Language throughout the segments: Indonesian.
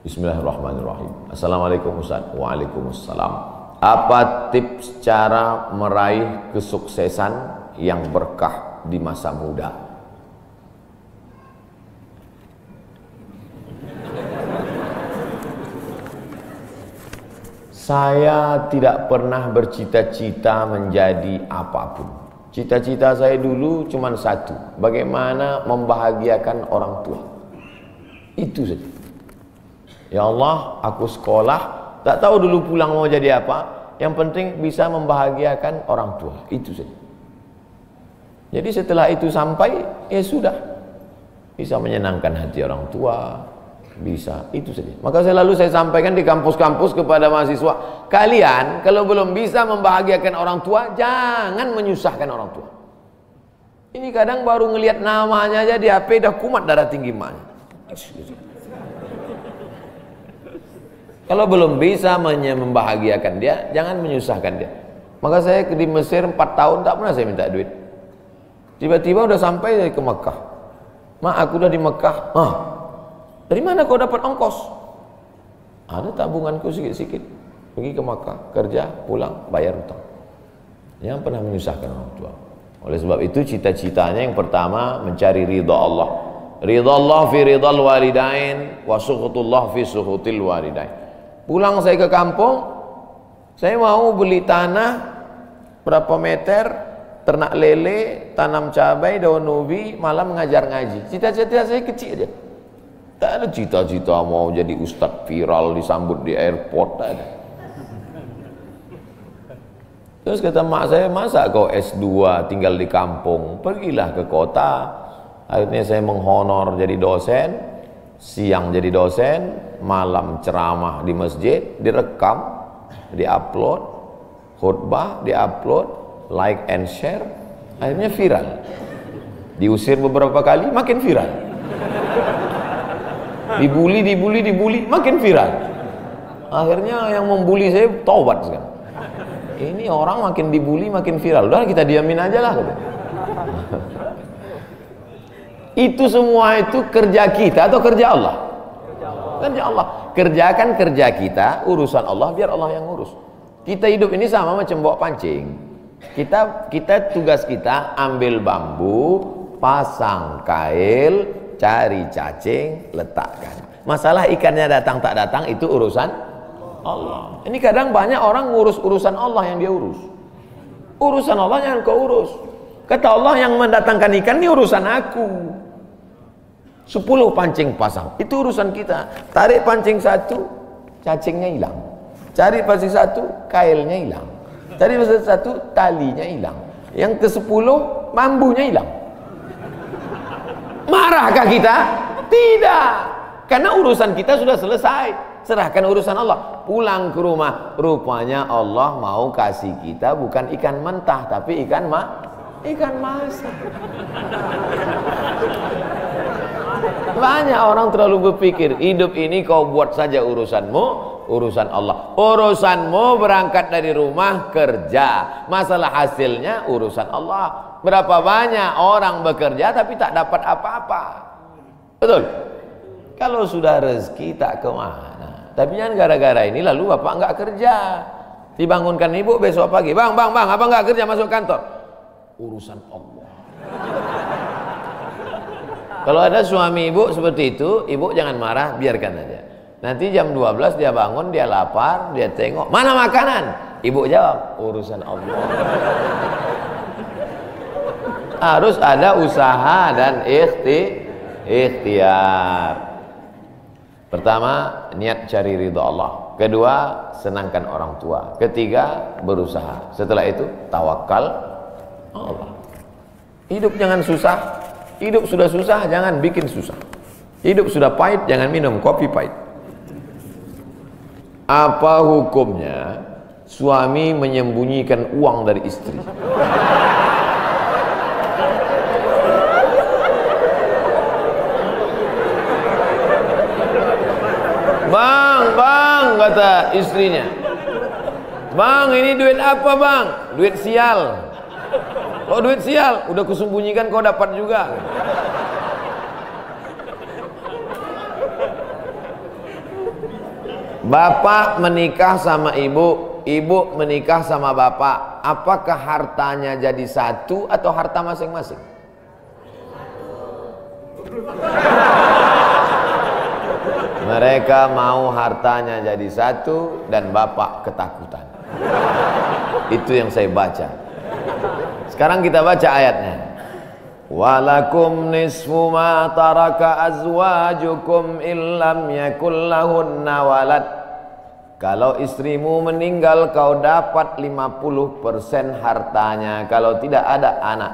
Bismillahirrahmanirrahim. Assalamualaikum Ustaz. Waalaikumsalam. Apa tips cara meraih kesuksesan yang berkah di masa muda? Saya tidak pernah bercita-cita menjadi apapun. Cita-cita saya dulu cuma satu, bagaimana membahagiakan orang tua. Itu saja. Ya Allah, aku sekolah, tak tahu dulu pulang mau jadi apa. Yang penting bisa membahagiakan orang tua. Itu saja. Jadi setelah itu sampai, ya sudah. Bisa menyenangkan hati orang tua. Bisa, itu saja. Maka selalu saya sampaikan di kampus-kampus kepada mahasiswa, kalian kalau belum bisa membahagiakan orang tua, jangan menyusahkan orang tua. Ini kadang baru ngelihat namanya aja di HP dah kumat darah tinggi emaknya. Kalau belum bisa membahagiakan dia, jangan menyusahkan dia. Maka saya di Mesir 4 tahun tak pernah saya minta duit. Tiba-tiba udah sampai ke Mekah. Mak, aku udah di Mekah. Dari mana kau dapat ongkos? Ada tabunganku sikit-sikit. Pergi ke Mekah, kerja, pulang, bayar hutang. Jangan pernah menyusahkan orang tua. Oleh sebab itu cita-citanya yang pertama mencari ridha Allah. Ridha Allah fi ridhal walidain wa sukhutullah fi sukhutil walidain. Pulang saya ke kampung, saya mau beli tanah berapa meter, ternak lele, tanam cabai, daun ubi, malam mengajar ngaji. Cita-cita saya kecil aja. Tak ada cita-cita mau jadi ustadz viral disambut di airport, tak ada. Terus kata mak saya, masa kau S2 tinggal di kampung, pergilah ke kota. Akhirnya saya menghonor jadi dosen, siang jadi dosen, malam ceramah di masjid, direkam, diupload, khutbah diupload, like and share, akhirnya viral. Diusir beberapa kali, makin viral. Dibully, makin viral. Akhirnya yang membuli saya taubat sekarang. Ini orang makin dibully, makin viral. Udah kita diamin aja lah. Itu semua itu kerja kita atau kerja Allah? Kerja Allah. Kerjakan kerja kita, urusan Allah, biar Allah yang ngurus. Kita hidup ini sama macam bawa pancing. Kita tugas kita ambil bambu, pasang kail, cari cacing, letakkan. Masalah ikannya datang tak datang itu urusan Allah. Ini kadang banyak orang ngurus urusan Allah yang dia urus. Urusan Allah yang kau urus. Kata Allah, yang mendatangkan ikan ini urusan aku. 10 pancing pasang, itu urusan kita. Tarik pancing 1, cacingnya hilang. Cari pancing 1, kailnya hilang. Cari pancing 1, talinya hilang. Yang ke-10, bambunya hilang. Marahkah kita? Tidak. Karena urusan kita sudah selesai. Serahkan urusan Allah. Pulang ke rumah, rupanya Allah mau kasih kita bukan ikan mentah, tapi ikan masak. Banyak orang terlalu berpikir hidup ini kau buat saja urusanmu, urusan Allah. Urusanmu berangkat dari rumah, kerja. Masalah hasilnya urusan Allah. Berapa banyak orang bekerja tapi tak dapat apa-apa. Betul? Kalau sudah rezeki tak kemana. Tapi jangan gara-gara ini lalu bapak enggak kerja. Dibangunkan ibu besok pagi, bang, abang enggak kerja, masuk kantor. Urusan Allah. Kalau ada suami ibu seperti itu, ibu jangan marah, biarkan aja. Nanti jam 12 dia bangun, dia lapar, dia tengok, mana makanan? Ibu jawab, urusan Allah. Harus ada usaha dan ikhtiar. Pertama, niat cari ridha Allah. Kedua, senangkan orang tua. Ketiga, berusaha. Setelah itu, tawakal Allah. Hidup jangan susah. Hidup sudah susah, jangan bikin susah. Hidup sudah pahit, jangan minum kopi pahit. Apa hukumnya suami menyembunyikan uang dari istri? Bang, kata istrinya. Bang, ini duit apa bang? Duit sial. Oh, duit sial, udah kusembunyikan kau dapat juga. Bapak menikah sama ibu, ibu menikah sama bapak. Apakah hartanya jadi satu atau harta masing-masing? Mereka mau hartanya jadi satu dan bapak ketakutan. Itu yang saya baca. Sekarang kita baca ayatnya. Walakum nisfu ma taraka azwajukum illam yakul lahunna walad. Kalau istrimu meninggal kau dapat 50% hartanya kalau tidak ada anak.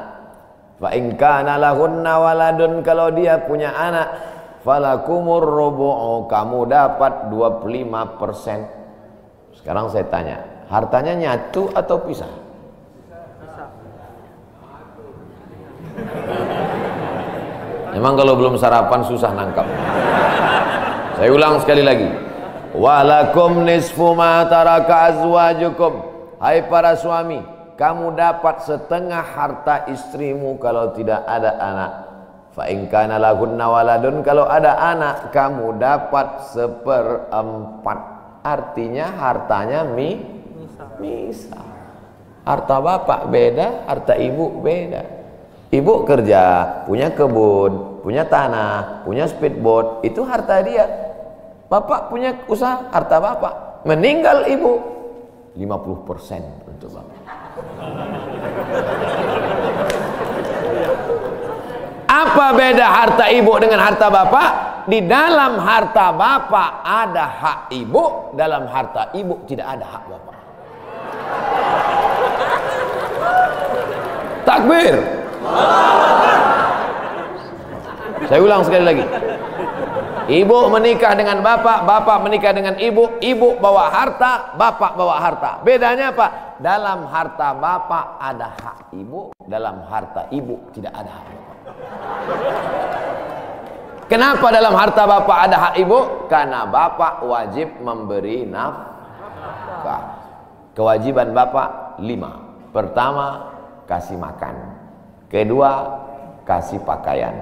Fa in kana lahunna waladun, kalau dia punya anak, falakumur rubu'u, kamu dapat 25%. Sekarang saya tanya, hartanya nyatu atau pisah? Memang kalau belum sarapan susah nangkap. Saya ulang sekali lagi. Walakum nisfu ma taraka azwajukum. Hai para suami, kamu dapat setengah harta istrimu kalau tidak ada anak. Fa in kana lahunna waladun, kalau ada anak kamu dapat 1/4. Artinya hartanya misah. Harta bapak beda, harta ibu beda. Ibu kerja, punya kebun, punya tanah, punya speedboat, itu harta dia. Bapak punya usaha, harta bapak. Meninggal ibu, 50% untuk bapak. Apa beda harta ibu dengan harta bapak? Di dalam harta bapak ada hak ibu, dalam harta ibu tidak ada hak bapak. Takbir. Saya ulang sekali lagi. Ibu menikah dengan bapak, bapak menikah dengan ibu, ibu bawa harta, bapak bawa harta. Bedanya apa? Dalam harta bapak ada hak ibu, dalam harta ibu tidak ada hak bapak. Kenapa dalam harta bapak ada hak ibu? Karena bapak wajib memberi nafkah. Kewajiban bapak 5. Pertama, kasih makan. Kedua, kasih pakaian.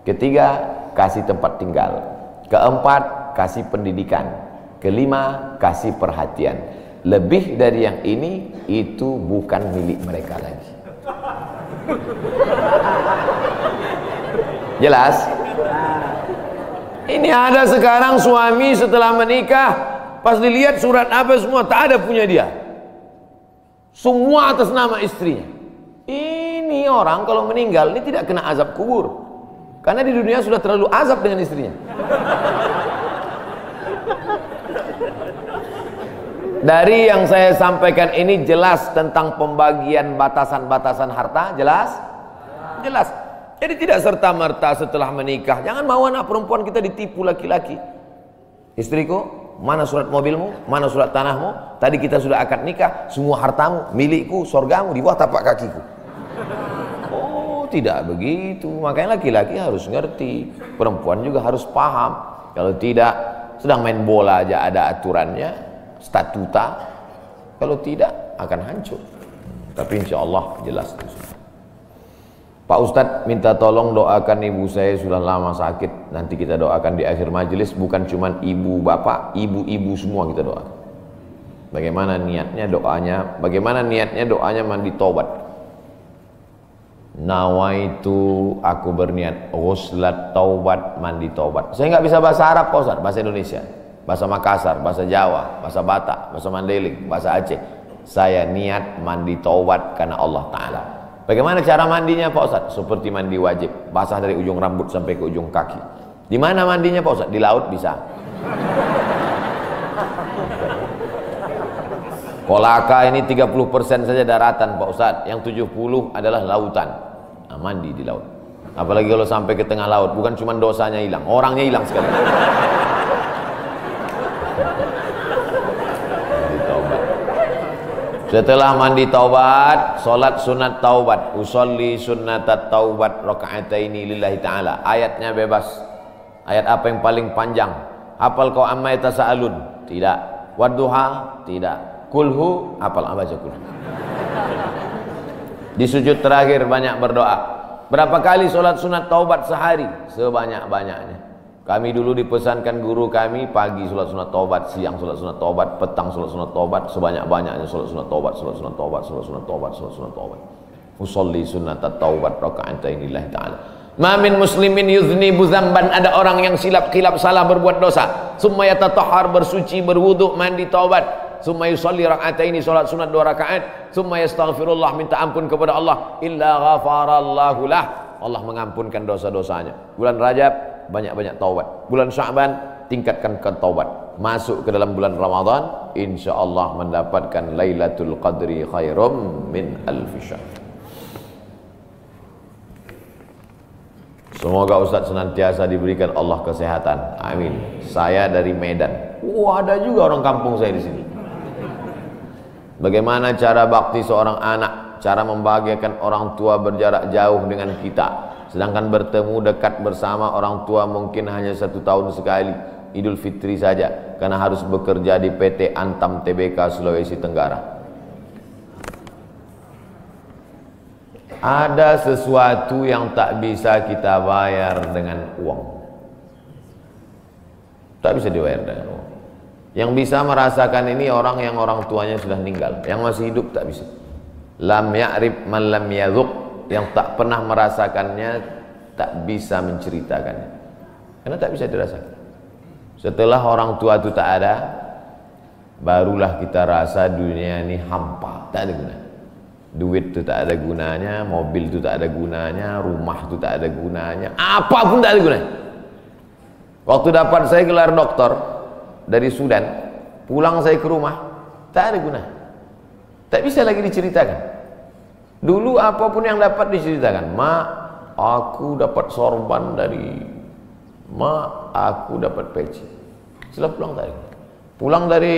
Ketiga, kasih tempat tinggal. Keempat, kasih pendidikan. Kelima, kasih perhatian. Lebih dari yang ini, itu bukan milik mereka lagi. Jelas? Ini ada sekarang suami setelah menikah, pas dilihat surat apa semua, tak ada punya dia. Semua atas nama istrinya. Ini orang kalau meninggal ini tidak kena azab kubur, karena di dunia sudah terlalu azab dengan istrinya. Dari yang saya sampaikan ini jelas tentang pembagian batasan-batasan harta. Jelas? Jelas. Jadi tidak serta-merta setelah menikah, jangan mau anak perempuan kita ditipu laki-laki. Istriku, mana surat mobilmu, mana surat tanahmu, tadi kita sudah akad nikah, semua hartamu milikku, surgamu di bawah tapak kakiku. Oh, tidak begitu. Makanya laki-laki harus ngerti, perempuan juga harus paham. Kalau tidak, sedang main bola aja ada aturannya, statuta. Kalau tidak akan hancur. Tapi insya Allah jelas itu. Pak Ustadz minta tolong doakan ibu saya, sudah lama sakit. Nanti kita doakan di akhir majelis. Bukan cuma ibu bapak, ibu-ibu semua kita doakan. Bagaimana niatnya doanya? Bagaimana niatnya doanya? Mandi taubat. Nawaitu, aku berniat ghuslat taubat, mandi taubat. Saya nggak bisa bahasa Arab Pak Ustadz, bahasa Indonesia, bahasa Makassar, bahasa Jawa, bahasa Batak, bahasa Mandailing, bahasa Aceh. Saya niat mandi taubat karena Allah Ta'ala. Bagaimana cara mandinya Pak Ustadz? Seperti mandi wajib, basah dari ujung rambut sampai ke ujung kaki. Di mana mandinya Pak Ustadz? Di laut bisa. Kolaka ini 30% saja daratan Pak Ustadz, yang 70 adalah lautan. Nah, mandi di laut. Apalagi kalau sampai ke tengah laut, bukan cuma dosanya hilang, orangnya hilang sekali. Setelah mandi taubat, solat sunat taubat, usolli sunnatat taubat rakaataini lillahi ta'ala. Ayatnya bebas. Ayat apa yang paling panjang? Hafal kau amma yatasaalun? Tidak. Wadduha? Tidak. Kulhu? Hafal baca kulhu. Di sujud terakhir banyak berdoa. Berapa kali solat sunat taubat sehari? Sebanyak-banyaknya. Kami dulu dipesankan guru kami, pagi sholat sunat taubat, siang sholat sunat taubat, petang sholat sunat taubat, sebanyak-banyaknya sholat sunat taubat, sholat sunat taubat, sholat sunat taubat, sholat sunat taubat. Usolli sunat taubat raka'atain lillahi ta'ala. Ma min muslimin yudhnibu dzamban, ada orang yang silap salah berbuat dosa, summa yatatahhar, bersuci, berwudu, mandi, taubat, summa yusalli raka'ataini, salat sunat 2 rakaat, summa yastaghfirullah, minta ampun kepada Allah, illa ghafarallahu lah, Allah mengampunkan dosa-dosanya. Bulan Rajab banyak-banyak taubat, bulan Sya'ban tingkatkan ke taubat, masuk ke dalam bulan Ramadan insyaallah mendapatkan Lailatul Qadri khairum min alfi syahr. Semoga Ustaz senantiasa diberikan Allah kesehatan. Amin. Saya dari Medan. Ada juga orang kampung saya di sini. Bagaimana cara bakti seorang anak? Cara membahagiakan orang tua berjarak jauh dengan kita. Sedangkan bertemu dekat bersama orang tua mungkin hanya 1 tahun sekali. Idul Fitri saja. Karena harus bekerja di PT Antam Tbk Sulawesi Tenggara. Ada sesuatu yang tak bisa kita bayar dengan uang. Tak bisa dibayar dengan uang. Yang bisa merasakan ini orang yang orang tuanya sudah meninggal. Yang masih hidup tak bisa. Lam ya'rif man lam yadhuq. Yang tak pernah merasakannya tak bisa menceritakannya. Karena tak bisa dirasakan. Setelah orang tua itu tak ada, barulah kita rasa dunia ini hampa, tak ada gunanya. Duit itu tak ada gunanya, mobil itu tak ada gunanya, rumah itu tak ada gunanya, apapun tak ada gunanya. Waktu dapat saya gelar doktor dari Sudan, pulang saya ke rumah, tak ada gunanya. Tak bisa lagi diceritakan. Dulu apapun yang dapat diceritakan, mak, aku dapat sorban dari mak, aku dapat peci. Setelah pulang tadi, pulang dari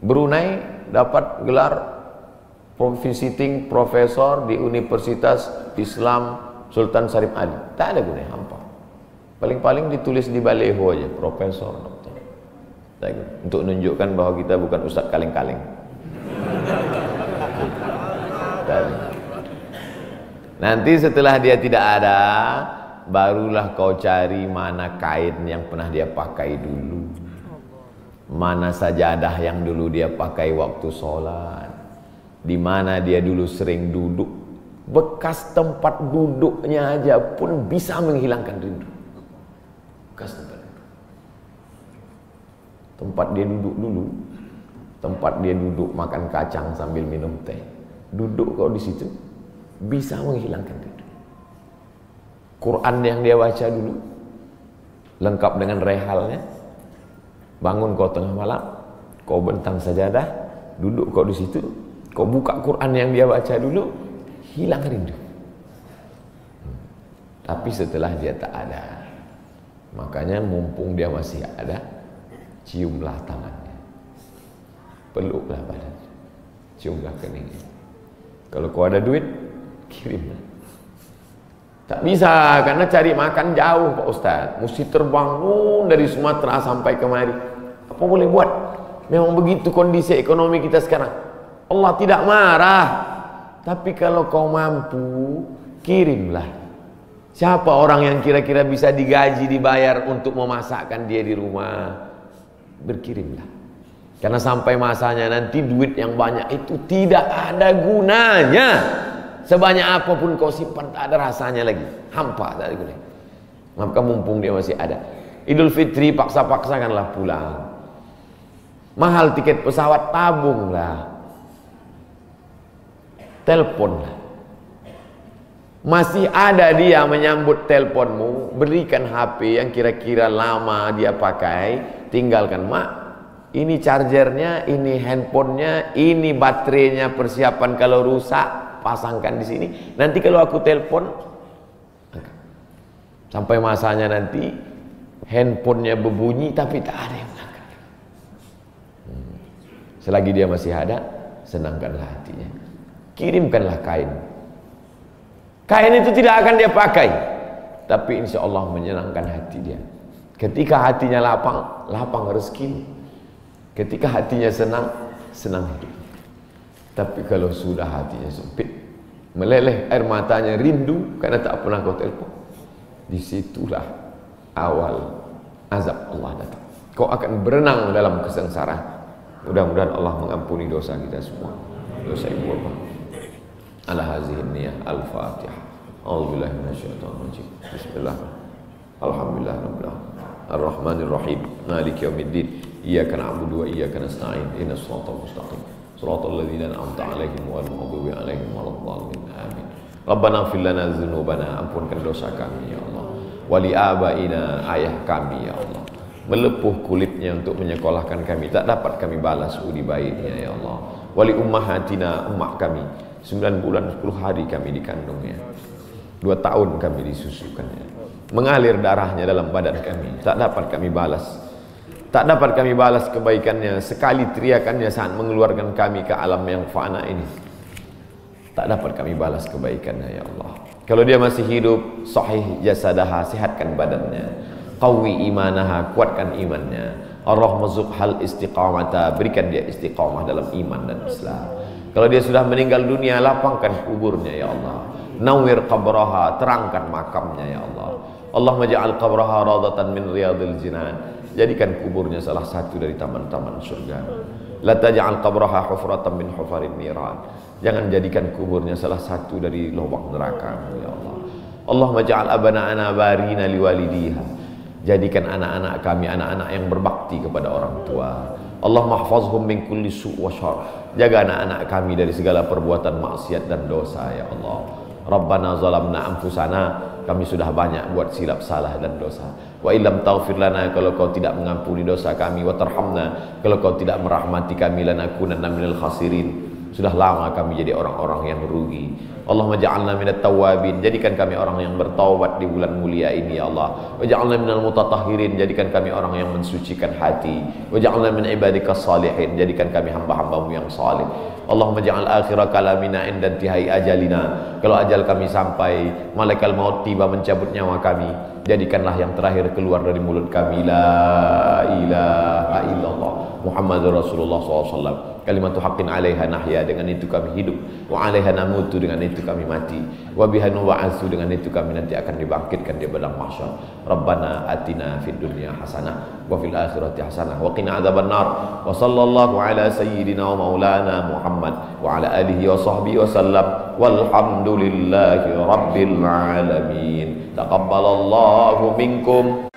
Brunei dapat gelar visiting profesor di Universitas Islam Sultan Syarif Ali. Tak ada gunanya, hampa. Paling-paling ditulis di baleho aja, profesor, doktor. Untuk menunjukkan bahwa kita bukan ustaz kaleng-kaleng. Nanti setelah dia tidak ada, barulah kau cari mana kain yang pernah dia pakai dulu, mana sajadah yang dulu dia pakai waktu sholat, di mana dia dulu sering duduk. Bekas tempat duduknya aja pun bisa menghilangkan rindu. Bekas tempat dia duduk dulu, tempat dia duduk makan kacang sambil minum teh, duduk kau di situ bisa menghilangkan rindu. Quran yang dia baca dulu lengkap dengan rehalnya, bangun kau tengah malam, kau bentang sajadah, duduk kau di situ, kau buka Quran yang dia baca dulu, hilang rindu. Tapi setelah dia tak ada, makanya mumpung dia masih ada, ciumlah tangannya, peluklah badannya, ciumlah keningnya. Kalau kau ada duit, kirimlah. Tak bisa, karena cari makan jauh Pak Ustaz, mesti terbang dari Sumatera sampai kemari. Apa boleh buat? Memang begitu kondisi ekonomi kita sekarang. Allah tidak marah, tapi kalau kau mampu, kirimlah. Siapa orang yang kira-kira bisa digaji, dibayar untuk memasakkan dia di rumah? Berkirimlah. Karena sampai masanya nanti duit yang banyak itu tidak ada gunanya. Sebanyak apapun kau simpan tak ada rasanya lagi, hampa, tak ada gunanya. Maka mumpung dia masih ada, Idul Fitri paksa-paksakanlah pulang. Mahal tiket pesawat, tabunglah, teleponlah. Masih ada dia menyambut teleponmu, berikan HP yang kira-kira lama dia pakai, tinggalkan. Mak, ini chargernya, ini handphonenya, ini baterainya, persiapan kalau rusak pasangkan di sini. Nanti kalau aku telepon, sampai masanya nanti handphonenya berbunyi tapi tak ada yang mengangkat. Selagi dia masih ada, senangkanlah hatinya. Kirimkanlah kain. Kain itu tidak akan dia pakai, tapi insya Allah menyenangkan hati dia. Ketika hatinya lapang, lapang rezeki. Ketika hatinya senang, senang hidup. Tapi kalau sudah hatinya sempit, meleleh air matanya rindu karena tak pernah kau telepon, disitulah awal azab Allah datang. Kau akan berenang dalam kesengsaraan. Mudah-mudahan Allah mengampuni dosa kita semua, dosa ibu bapa. Ala hazihi niyah al-Fatihah. A'udzubillahi minasyaitonir rajim. Bismillah. Alhamdulillah rabbil alamin. Ar-Rahmanir Rahim. Maliki yaumiddin. Iyyaka na'budu wa iyyaka nasta'in. Ihdinas siratal mustaqim. Shiratal ladzina an'amta 'alaihim ghairil maghdubi 'alaihim waladdallin. Amin. Rabbana ighfir lana dzunubana, ampunkan dosa kami ya Allah. Wali abaina, ayah kami ya Allah. Melepuh kulitnya untuk menyekolahkan kami, tak dapat kami balas budi baiknya ya Allah. Wali ummahatina, ummah kami, 9 bulan 10 hari kami dikandungnya, 2 tahun kami disusukannya, mengalir darahnya dalam badan kami, tak dapat kami balas, tak dapat kami balas kebaikannya. Sekali teriakannya saat mengeluarkan kami ke alam yang fana ini, tak dapat kami balas kebaikannya ya Allah. Kalau dia masih hidup, sahih jasadaha, sehatkan badannya, qawi imanaha, kuatkan imannya, ar-rahmazuk hal istiqamata, berikan dia istiqamah dalam iman dan Islam. Kalau dia sudah meninggal dunia, lapangkan kuburnya ya Allah. Nawwir qabraha, terangkan makamnya ya Allah. Allahumma ja'al qabraha radatan min riyadil jinan, jadikan kuburnya salah satu dari taman-taman surga. La taj'al qabraha hufratan min hufarin niran, jangan jadikan kuburnya salah satu dari lubang neraka ya Allah. Allahumma ja'al abana'ana barina liwalidiha, jadikan anak-anak kami anak-anak yang berbakti kepada orang tua. Allah mahfazhum min kulli su' wa syarr, jaga anak-anak kami dari segala perbuatan maksiat dan dosa ya Allah. Rabbana zalamna anfusana, kami sudah banyak buat silap salah dan dosa. Wa illam taghfir lana, kalau kau tidak mengampuni dosa kami, wa tarhamna, kalau kau tidak merahmati kami, lanakunanna minal khasirin, sudah lama kami jadi orang-orang yang rugi. Allahumma ja'alna minat tawabin, jadikan kami orang yang bertaubat di bulan mulia ini ya Allah. Wa ja'alna minal mutatahhirin, jadikan kami orang yang mensucikan hati. Wa ja'alna min ibadikas salihin, jadikan kami hamba-hambamu yang salih. Allahumma ja'al akhira kalamina inda intihai ajalina, kalau ajal kami sampai, malaikat maut tiba mencabut nyawa kami, jadikanlah yang terakhir keluar dari mulut kami la ilaha illallah Muhammadur Rasulullah SAW, kalimatu haqqin alaiha nahya, dengan itu kami hidup, wa alaiha namutu, dengan itu kami mati, wa biha nub'atsu, dengan itu kami nanti akan dibangkitkan di padang mahsyar. Rabbana atina fid dunya hasanah wa fil akhirati hasanah wa qina adzabannar. Wa sallallahu ala sayyidina wa maulana Muhammad wa ala alihi wa sahbihi wa sallam, walhamdulillahi rabbil alamin. Taqabbalallahu minkum.